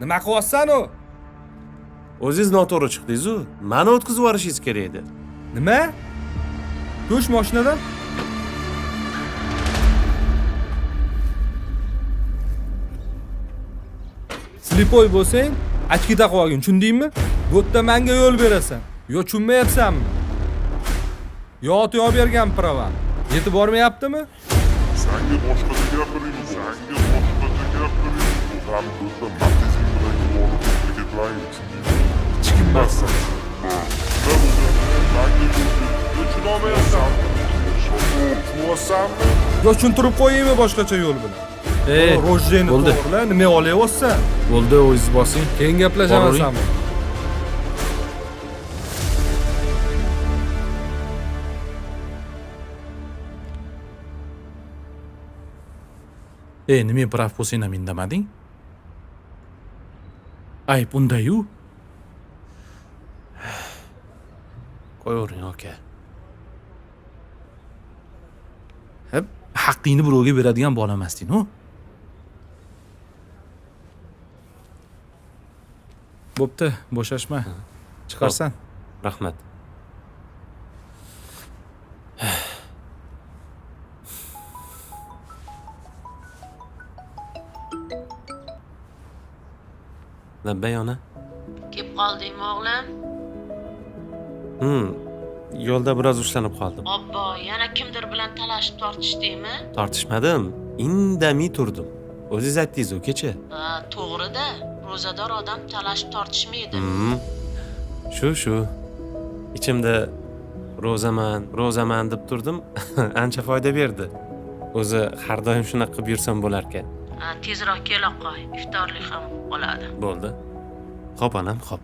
Nima qilyapsan u? O'zingiz noto'g'ri chiqdingiz-ku. Meni o'tkazib yuborishingiz kerak edi. Nima? Ko'ch mashinadan. Slipoy bo'lsang, ochki taqib olgin, tushundingmi? Bu yerda menga yo'l berasan. Yo tushunmayapsanmi? Yo ot yo'q bergan pravan. Yetib bormayaptimi? Senga boshqacha gapiring, senga boshqacha gapiring. Ham bo'lsa matizing bilan yuborib harakatlang, tushundingmi? Chiqinmassan. Yo tushuntirib qo'yaymi boshqacha yo'l bilan? Rojjeni bo'ldi. to'g'rila, nima olyapsan? Bo'ldi, o'zingiz bosing. Keyin gaplashamasanmi? Nima prav bo'lsang ham indamading? Ayb unda-yu. Qo'yavering, aka. Hep haqqingni birovga beradigan bola emasding-ku. Bo'pti, bo'shashma. Chiqarsan. Rahmat. Labbay ona. Kelib qoldingmi o'g'lim? Yo'lda biroz ushlanib qoldim. Obbo, yana kimdir bilan talashib tortishdingmi? Tortishmadim. Indamay turdim. O'zingiz aytdingiz-ku kecha. To'g'ri-da. Ro'zador odam talashib tortishmaydi. Shu. Ichimda ro'zaman deb turdim. Ancha foyda berdi. O'zi har doim shunaqa qilib yursam bo'lar ekan. Tezroq kela qo'y. Iftorlik ham bo'ladi. Bo'ldi. Xo'p onam, xo'p.